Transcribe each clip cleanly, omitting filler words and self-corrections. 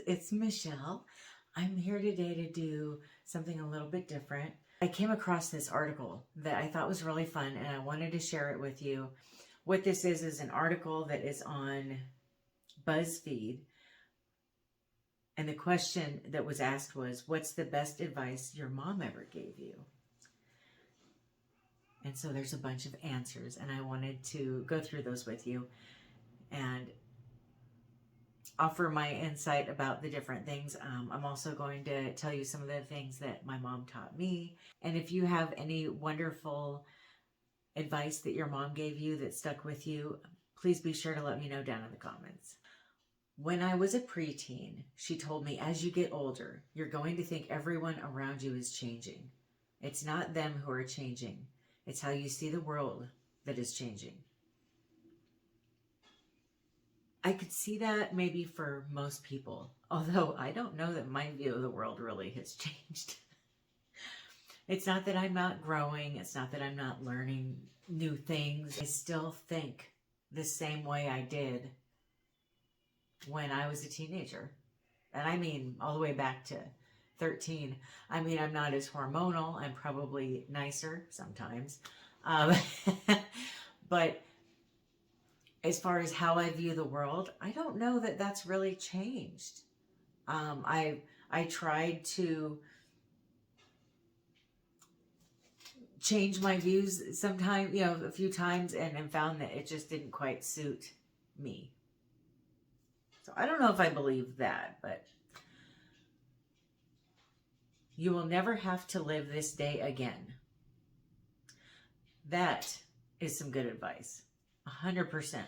it's Michelle. I'm here today to do something a little bit different. I came across this article that I thought was really fun and I wanted to share it with you. What this is an article that is on BuzzFeed. And the question that was asked was, what's the best advice your mom ever gave you? And so there's a bunch of answers and I wanted to go through those with you and offer my insight about the different things. I'm also going to tell you some of the things that my mom taught me. And if you have any wonderful advice that your mom gave you that stuck with you, please be sure to let me know down in the comments. When I was a preteen, she told me, as you get older, you're going to think everyone around you is changing. It's not them who are changing. It's how you see the world that is changing. I could see that maybe for most people, although I don't know that my view of the world really has changed. It's not that I'm not growing. It's not that I'm not learning new things. I still think the same way I did when I was a teenager. And I mean, all the way back to 13. I mean, I'm not as hormonal. I'm probably nicer sometimes. But as far as how I view the world, I don't know that that's really changed. I tried to change my views sometime, a few times, and found that it just didn't quite suit me. So I don't know if I believe that, but you will never have to live this day again. That is some good advice. 100%.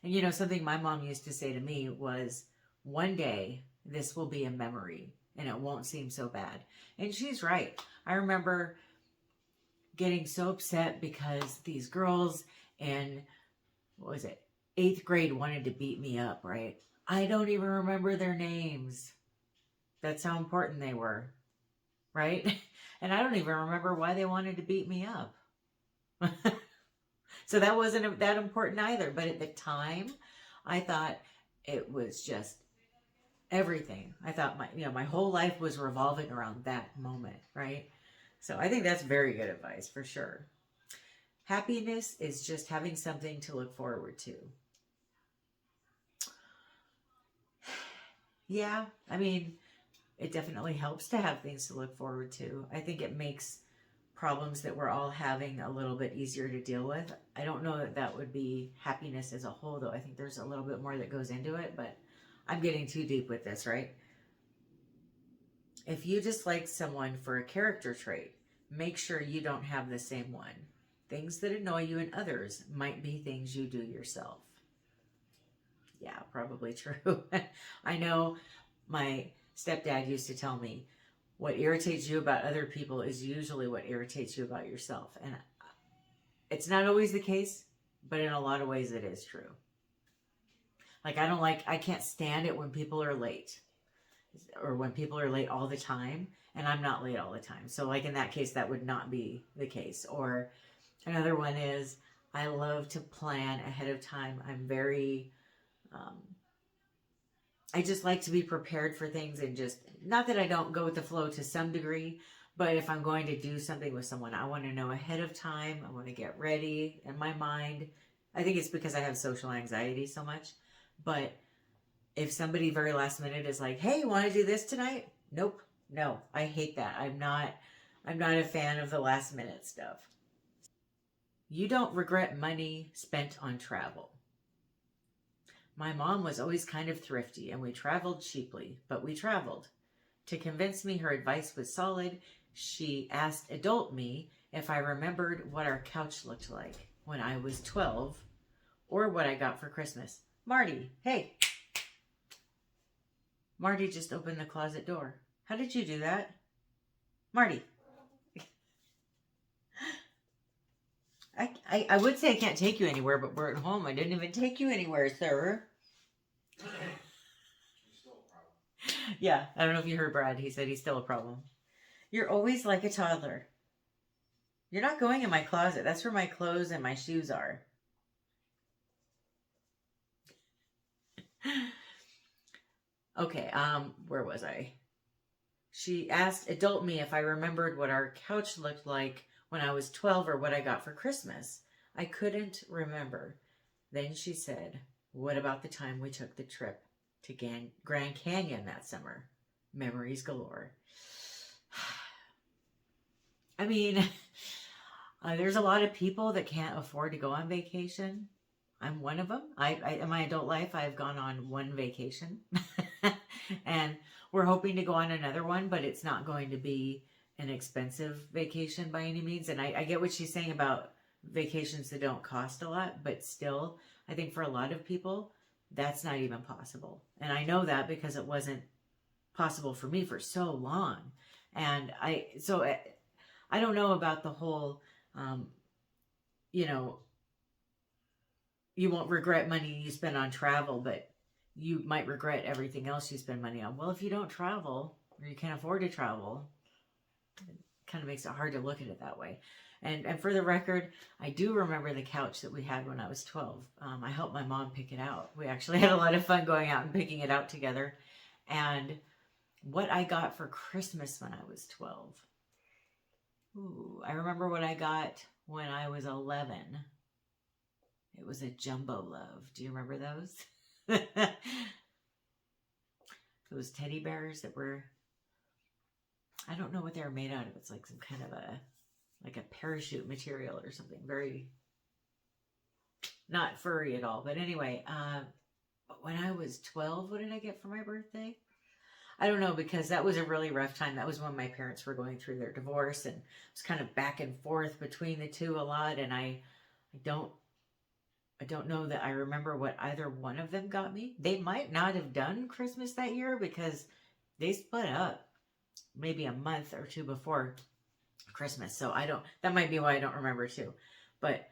And something my mom used to say to me was, one day this will be a memory and it won't seem so bad. And she's right. I remember getting so upset because these girls in, 8th grade wanted to beat me up, right? I don't even remember their names. That's how important they were, right? And I don't even remember why they wanted to beat me up. So that wasn't that important either. But at the time, I thought it was just everything. I thought my whole life was revolving around that moment, right? So I think that's very good advice for sure. Happiness is just having something to look forward to. Yeah, I mean, it definitely helps to have things to look forward to. I think it makes problems that we're all having a little bit easier to deal with. I don't know that that would be happiness as a whole, though. I think there's a little bit more that goes into it, but I'm getting too deep with this, right? If you dislike someone for a character trait, make sure you don't have the same one. Things that annoy you in others might be things you do yourself. Yeah, probably true. I know my stepdad used to tell me, what irritates you about other people is usually what irritates you about yourself. And it's not always the case, but in a lot of ways it is true. Like I can't stand it when people are late. Or when people are late all the time, and I'm not late all the time. So like in that case, that would not be the case. Or another one is, I love to plan ahead of time. I'm very... I just like to be prepared for things, and just, not that I don't go with the flow to some degree, but if I'm going to do something with someone, I want to know ahead of time. I want to get ready in my mind. I think it's because I have social anxiety so much. But if somebody very last minute is like, hey, you want to do this tonight? Nope. No, I hate that. I'm not a fan of the last minute stuff. You don't regret money spent on travel. My mom was always kind of thrifty, and we traveled cheaply, but we traveled. To convince me her advice was solid, she asked adult me if I remembered what our couch looked like when I was 12, or what I got for Christmas. Marty, hey. Marty just opened the closet door. How did you do that? Marty. I would say I can't take you anywhere, but we're at home. I didn't even take you anywhere, sir. Yeah, I don't know if you heard Brad. He said he's still a problem. You're always like a toddler. You're not going in my closet. That's where my clothes and my shoes are. Okay, where was I? She asked adult me if I remembered what our couch looked like when I was 12 or what I got for Christmas. I couldn't remember. Then she said, what about the time we took the trip to Grand Canyon that summer? Memories galore. I mean, there's a lot of people that can't afford to go on vacation. I'm one of them. In my adult life, I've gone on one vacation. And we're hoping to go on another one, but it's not going to be an expensive vacation by any means. And I get what she's saying about vacations that don't cost a lot, but still, I think for a lot of people, that's not even possible. And I know that because it wasn't possible for me for so long. And I don't know about the whole, you know, you won't regret money you spend on travel, but you might regret everything else you spend money on. Well, if you don't travel or you can't afford to travel, it kind of makes it hard to look at it that way. And for the record, I do remember the couch that we had when I was 12. I helped my mom pick it out. We actually had a lot of fun going out and picking it out together. And what I got for Christmas when I was 12. Ooh, I remember what I got when I was 11. It was a jumbo love. Do you remember those? Those teddy bears that were, I don't know what they were made out of. It's like some kind of like a parachute material or something. Very, not furry at all. But anyway, when I was 12, what did I get for my birthday? I don't know, because that was a really rough time. That was when my parents were going through their divorce, and it was kind of back and forth between the two a lot. And I don't know that I remember what either one of them got me. They might not have done Christmas that year because they split up maybe a month or two before Christmas. So that might be why I don't remember too. But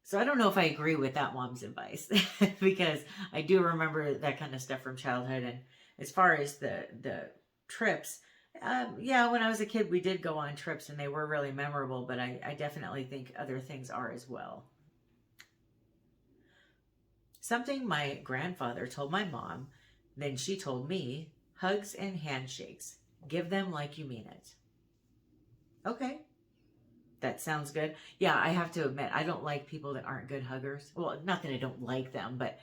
so I don't know if I agree with that mom's advice because I do remember that kind of stuff from childhood. And as far as the trips, yeah, when I was a kid, we did go on trips and they were really memorable, but I definitely think other things are as well. Something my grandfather told my mom, then she told me, hugs and handshakes. Give them like you mean it. Okay. That sounds good. Yeah, I have to admit, I don't like people that aren't good huggers. Well, not that I don't like them, but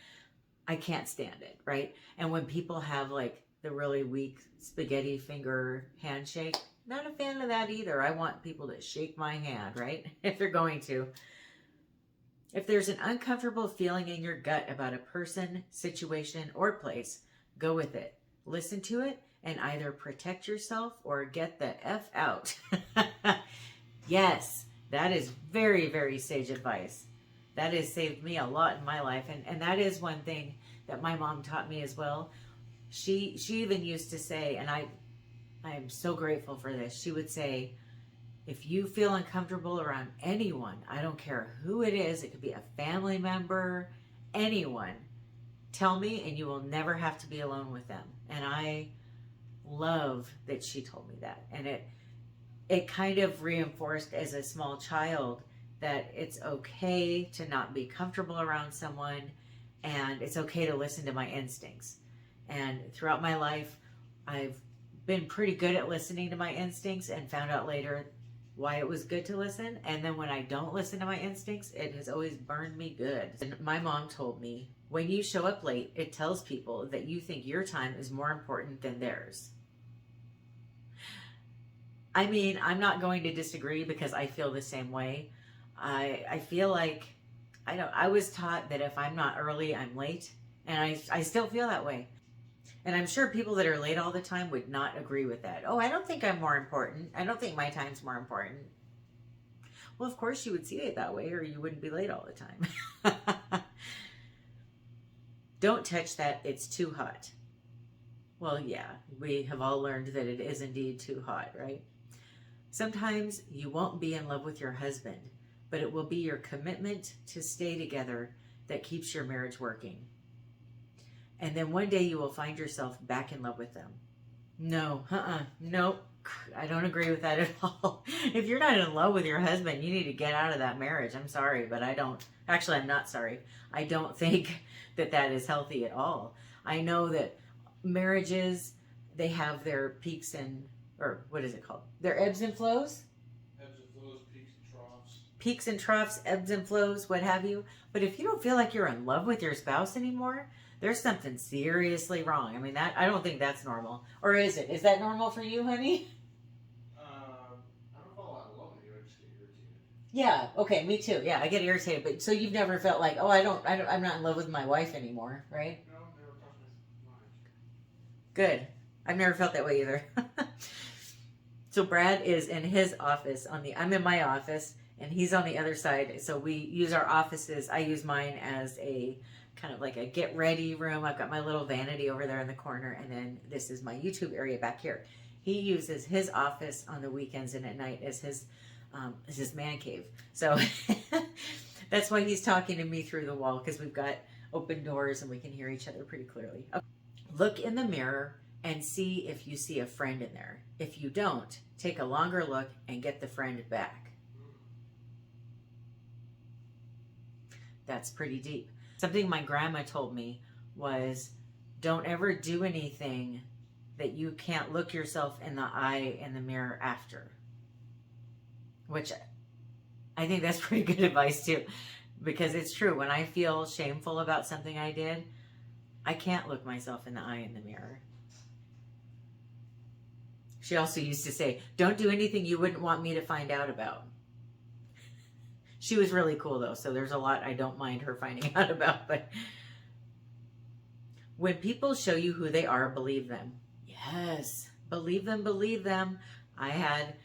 I can't stand it, right? And when people have like the really weak spaghetti finger handshake, not a fan of that either. I want people to shake my hand, right? If they're going to. If there's an uncomfortable feeling in your gut about a person, situation, or place, go with it. Listen to it and either protect yourself or get the F out. Yes, that is very, very sage advice. That has saved me a lot in my life. And that is one thing that my mom taught me as well. She even used to say, and I am so grateful for this, she would say, if you feel uncomfortable around anyone, I don't care who it is, it could be a family member, anyone, tell me and you will never have to be alone with them. And I love that she told me that. And it kind of reinforced as a small child that it's okay to not be comfortable around someone and it's okay to listen to my instincts. And throughout my life, I've been pretty good at listening to my instincts and found out later why it was good to listen. And then when I don't listen to my instincts, it has always burned me good. And my mom told me, when you show up late, it tells people that you think your time is more important than theirs. I mean, I'm not going to disagree because I feel the same way. I feel like, I was taught that if I'm not early, I'm late. And I still feel that way. And I'm sure people that are late all the time would not agree with that. Oh, I don't think I'm more important. I don't think my time's more important. Well, of course you would see it that way or you wouldn't be late all the time. Don't touch that. It's too hot. Well, yeah, we have all learned that it is indeed too hot, right? Sometimes you won't be in love with your husband, but it will be your commitment to stay together that keeps your marriage working. And then one day you will find yourself back in love with them. No, nope. I don't agree with that at all. If you're not in love with your husband, you need to get out of that marriage. I'm sorry, but I don't. Actually, I'm not sorry. I don't think that that is healthy at all. I know that marriages, they have their peaks and, or what is it called? Their ebbs and flows? Ebbs and flows, peaks and troughs. Peaks and troughs, ebbs and flows, what have you. But if you don't feel like you're in love with your spouse anymore, there's something seriously wrong. I mean, that I don't think that's normal. Or is it? Is that normal for you, honey? I don't fall out of love with you. I just get irritated. Yeah. Okay. Me too. Yeah, I get irritated. But so you've never felt like, oh, I'm not in love with my wife anymore, right? No, never crossed my mind. Good. I've never felt that way either. So Brad is in his office I'm in my office and he's on the other side. So we use our offices. I use mine as a kind of like a get ready room. I've got my little vanity over there in the corner. And then this is my YouTube area back here. He uses his office on the weekends and at night as his man cave. So that's why he's talking to me through the wall, because we've got open doors and we can hear each other pretty clearly. Okay. Look in the mirror and see if you see a friend in there. If you don't, take a longer look and get the friend back. That's pretty deep. Something my grandma told me was, don't ever do anything that you can't look yourself in the eye in the mirror after. Which I think that's pretty good advice too, because it's true. When I feel shameful about something I did, I can't look myself in the eye in the mirror. She also used to say, don't do anything you wouldn't want me to find out about. She was really cool though, so there's a lot I don't mind her finding out about. But when people show you who they are, believe them. Yes, believe them, believe them. I had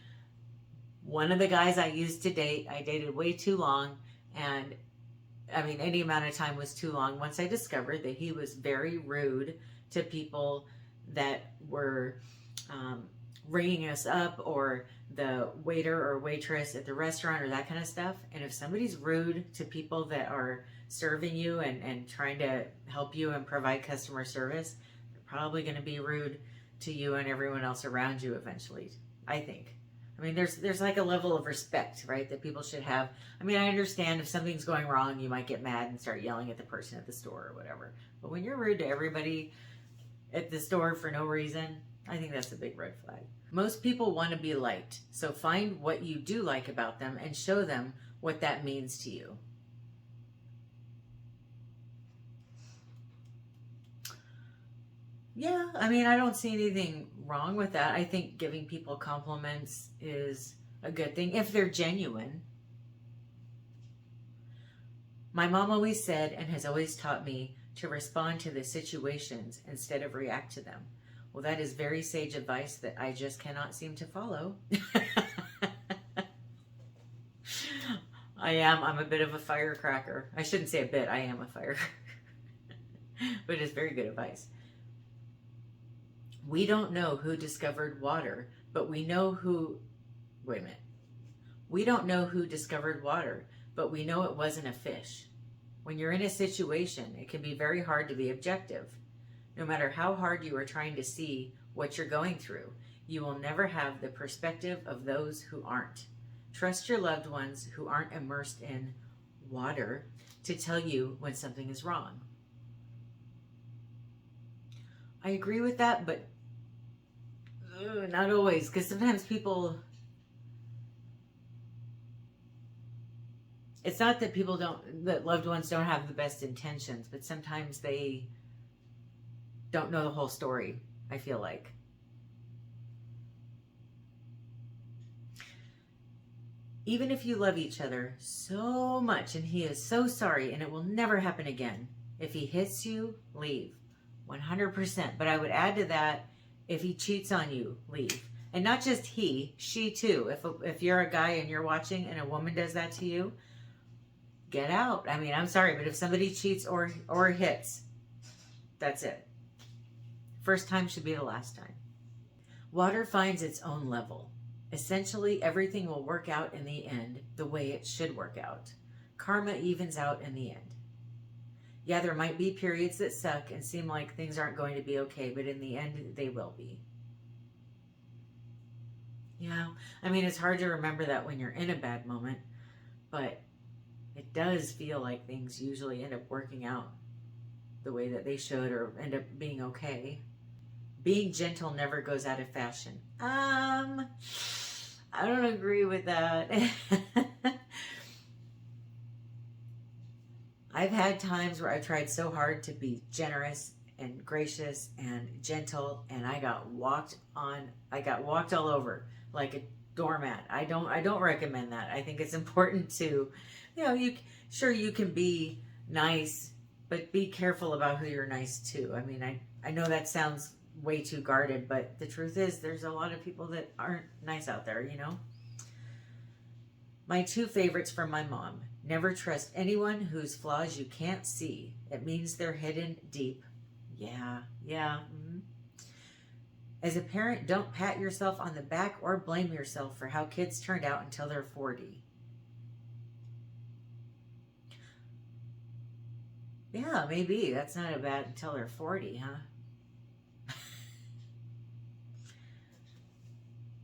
one of the guys I used to date, I dated way too long, and I mean, any amount of time was too long. Once I discovered that he was very rude to people that were ringing us up, or the waiter or waitress at the restaurant, or that kind of stuff. And if somebody's rude to people that are serving you and trying to help you and provide customer service, they're probably going to be rude to you and everyone else around you eventually, I think. I mean, there's like a level of respect, right, that people should have. I mean, I understand if something's going wrong, you might get mad and start yelling at the person at the store or whatever. But when you're rude to everybody at the store for no reason, I think that's a big red flag. Most people want to be liked, so find what you do like about them and show them what that means to you. Yeah, I mean, I don't see anything wrong with that. I think giving people compliments is a good thing if they're genuine. My mom always said, and has always taught me, to respond to the situations instead of react to them. Well, that is very sage advice that I just cannot seem to follow. I'm a bit of a firecracker. I shouldn't say a bit, I am a firecracker. But it's very good advice. We don't know who discovered water, but we know who, wait a minute. We don't know who discovered water, but we know it wasn't a fish. When you're in a situation, it can be very hard to be objective. No matter how hard you are trying to see what you're going through, you will never have the perspective of those who aren't. Trust your loved ones who aren't immersed in water to tell you when something is wrong. I agree with that, but not always, because sometimes people, it's not that that loved ones don't have the best intentions, but sometimes they don't know the whole story, I feel like. Even if you love each other so much and he is so sorry and it will never happen again, if he hits you, leave. 100%. But I would add to that, if he cheats on you, leave. And not just he, she too. If you're a guy and you're watching and a woman does that to you, get out. I mean, I'm sorry, but if somebody cheats or hits, that's it. First time should be the last time. Water finds its own level. Essentially, everything will work out in the end the way it should work out. Karma evens out in the end. Yeah, there might be periods that suck and seem like things aren't going to be okay, but in the end, they will be. Yeah, I mean, it's hard to remember that when you're in a bad moment, but it does feel like things usually end up working out the way that they should, or end up being okay. Being gentle never goes out of fashion. I don't agree with that. I've had times where I tried so hard to be generous and gracious and gentle, and I got walked all over like a doormat. I don't recommend that. I think it's important to, you can be nice, but be careful about who you're nice to. I mean, I know that sounds way too guarded, but the truth is there's a lot of people that aren't nice out there, My 2 favorites from my mom. Never trust anyone whose flaws you can't see. It means they're hidden deep. Yeah. Mm-hmm. As a parent, don't pat yourself on the back or blame yourself for how kids turned out until they're 40. Yeah, maybe. That's not a bad until they're 40, huh?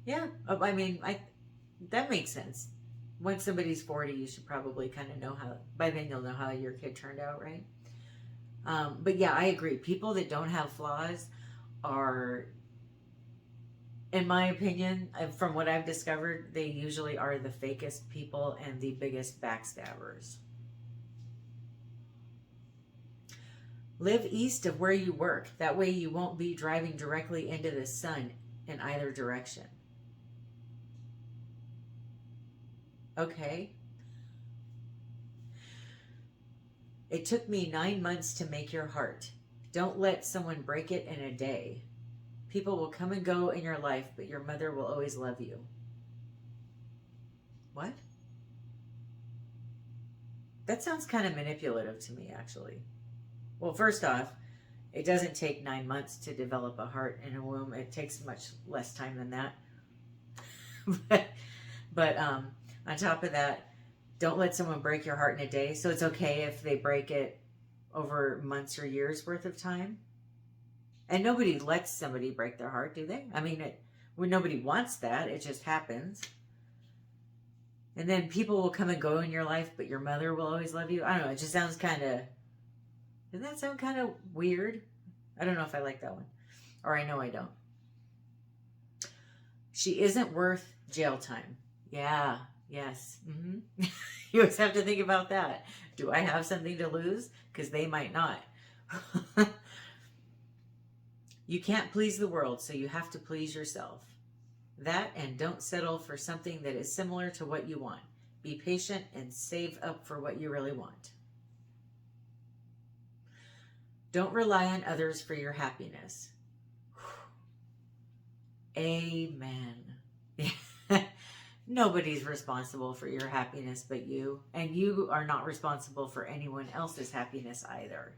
Yeah, I mean, that makes sense. When somebody's 40, you should probably kind of know how, by then you'll know how your kid turned out, right? But yeah, I agree. People that don't have flaws are, in my opinion, from what I've discovered, they usually are the fakest people and the biggest backstabbers. Live east of where you work. That way you won't be driving directly into the sun in either direction. Okay. It took me 9 months to make your heart. Don't let someone break it in a day. People will come and go in your life, but your mother will always love you. What? That sounds kind of manipulative to me, actually. Well, first off, it doesn't take 9 months to develop a heart in a womb. It takes much less time than that. but on top of that, don't let someone break your heart in a day. So it's okay if they break it over months or years worth of time. And nobody lets somebody break their heart, do they? I mean, nobody wants that. It just happens. And then people will come and go in your life, but your mother will always love you. I don't know. It just sounds kind of... Doesn't that sound kind of weird? I don't know if I like that one. Or I know I don't. She isn't worth jail time. Yeah. Yes. Mm-hmm. You always have to think about that. Do I have something to lose? Because they might not. You can't please the world, so you have to please yourself. That, and don't settle for something that is similar to what you want. Be patient and save up for what you really want. Don't rely on others for your happiness. Amen. Nobody's responsible for your happiness but you, and you are not responsible for anyone else's happiness either.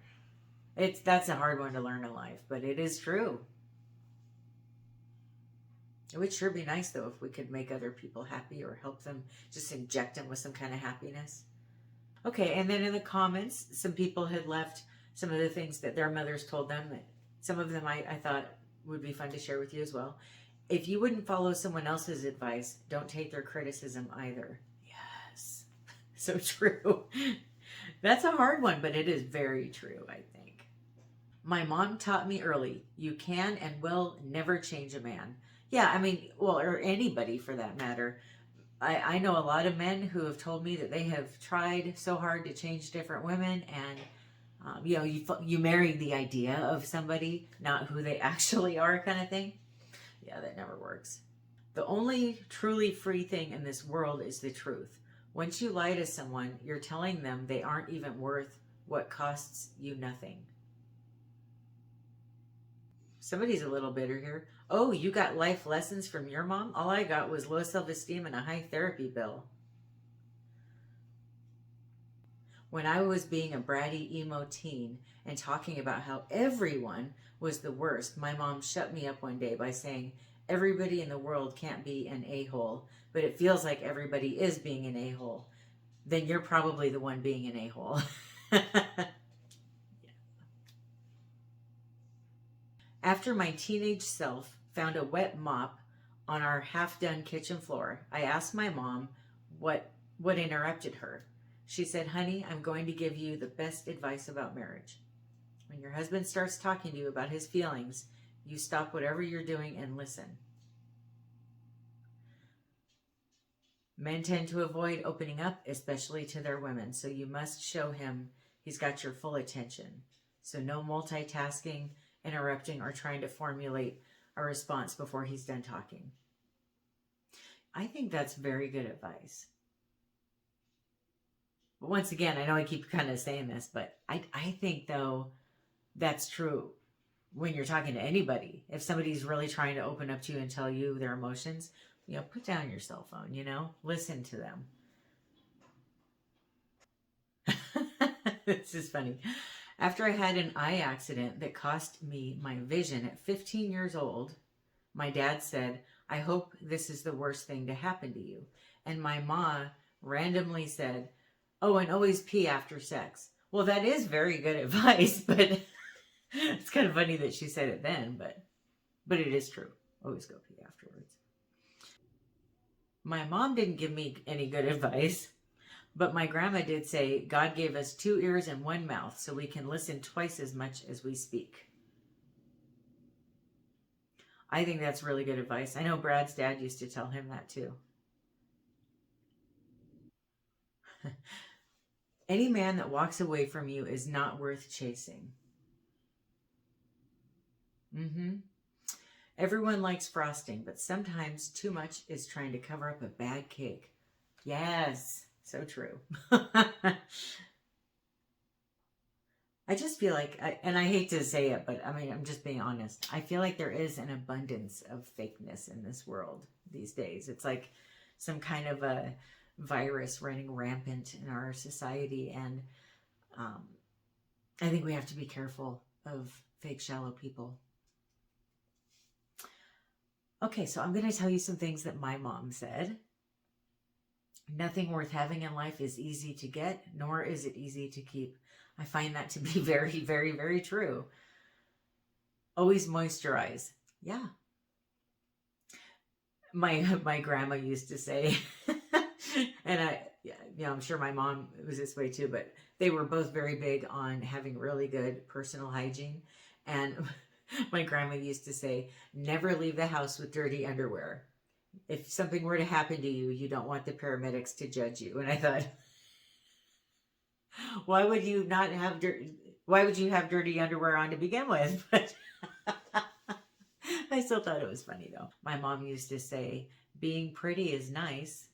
That's a hard one to learn in life, but it is true. It would sure be nice, though, if we could make other people happy or help them, just inject them with some kind of happiness. Okay, and then in the comments, some people had left some of the things that their mothers told them. That some of them I thought would be fun to share with you as well. If you wouldn't follow someone else's advice, don't take their criticism either. Yes, so true. That's a hard one, but it is very true, I think. My mom taught me early, you can and will never change a man. Yeah, I mean, well, or anybody for that matter. I know a lot of men who have told me that they have tried so hard to change different women, and you marry the idea of somebody, not who they actually are, kind of thing. Yeah, that never works. The only truly free thing in this world is the truth. Once you lie to someone, you're telling them they aren't even worth what costs you nothing. Somebody's a little bitter here. Oh, you got life lessons from your mom? All I got was low self-esteem and a high therapy bill. When I was being a bratty emo teen and talking about how everyone was the worst, my mom shut me up one day by saying, everybody in the world can't be an a-hole, but it feels like everybody is being an a-hole. Then you're probably the one being an a-hole. After my teenage self found a wet mop on our half-done kitchen floor, I asked my mom what interrupted her. She said, honey, I'm going to give you the best advice about marriage. When your husband starts talking to you about his feelings, You stop whatever you're doing and listen. Men tend to avoid opening up, especially to their women, so you must show him he's got your full attention. So no multitasking, interrupting, or trying to formulate a response before he's done talking. I think that's very good advice. But once again, I know I keep kind of saying this, but I think, though, that's true when you're talking to anybody. If somebody's really trying to open up to you and tell you their emotions, put down your cell phone, listen to them. This is funny. After I had an eye accident that cost me my vision at 15 years old, my dad said, "I hope this is the worst thing to happen to you." And my ma randomly said, "Oh, and always pee after sex." Well, that is very good advice, but it's kind of funny that she said it then, but it is true. Always go pee afterwards. My mom didn't give me any good advice, but my grandma did say, "God gave us 2 ears and 1 mouth, so we can listen twice as much as we speak." I think that's really good advice. I know Brad's dad used to tell him that too. Any man that walks away from you is not worth chasing. Everyone likes frosting, but sometimes too much is trying to cover up a bad cake. Yes, so true. I just feel like, and I hate to say it, but I mean, I'm just being honest. I feel like there is an abundance of fakeness in this world these days. It's like some kind of a virus running rampant in our society. And I think we have to be careful of fake, shallow people. Okay, so I'm going to tell you some things that my mom said. Nothing worth having in life is easy to get, nor is it easy to keep. I find that to be very, very, very true. Always moisturize. Yeah. My grandma used to say, and I'm sure my mom was this way too, but they were both very big on having really good personal hygiene. And my grandma used to say, "Never leave the house with dirty underwear. If something were to happen to you, you don't want the paramedics to judge you." And I thought, why would you have dirty underwear on to begin with? But I still thought it was funny though. My mom used to say, "Being pretty is nice,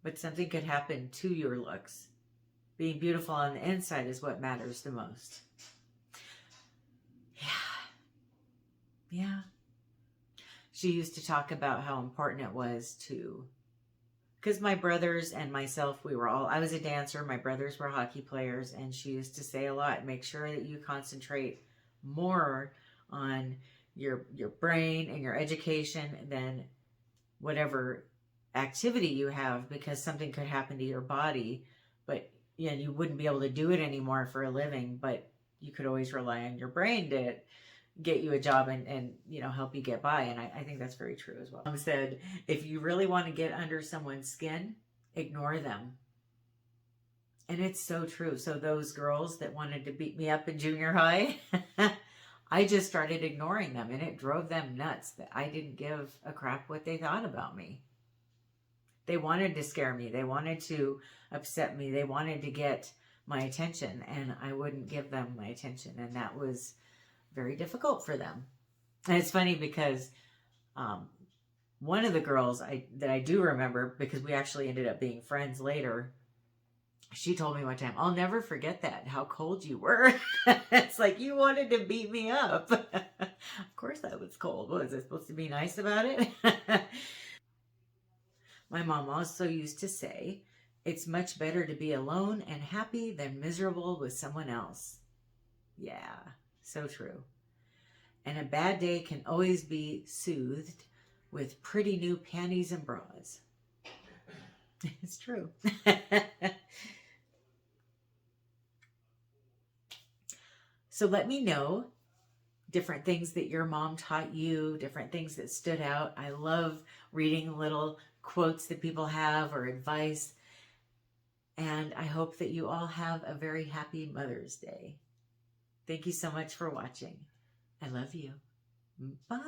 but something could happen to your looks. Being beautiful on the inside is what matters the most." Yeah. She used to talk about how important it was to, because my brothers and myself, I was a dancer, my brothers were hockey players, and she used to say a lot, make sure that you concentrate more on your brain and your education than whatever activity you have, because something could happen to your body, but you wouldn't be able to do it anymore for a living, but you could always rely on your brain to get you a job and help you get by. And I think that's very true as well. Mom said, if you really want to get under someone's skin, ignore them. And it's so true. So those girls that wanted to beat me up in junior high, I just started ignoring them, and it drove them nuts that I didn't give a crap what they thought about me. They wanted to scare me. They wanted to upset me. They wanted to get my attention, and I wouldn't give them my attention. And that was very difficult for them. And it's funny because one of the girls that I do remember, because we actually ended up being friends later, she told me one time, "I'll never forget that, how cold you were." It's like, you wanted to beat me up. Of course I was cold. What, was I supposed to be nice about it? My mom also used to say, "It's much better to be alone and happy than miserable with someone else." Yeah, so true. And a bad day can always be soothed with pretty new panties and bras. It's true. So let me know different things that your mom taught you, different things that stood out. I love reading little quotes that people have or advice. And I hope that you all have a very happy Mother's Day. Thank you so much for watching. I love you. Bye.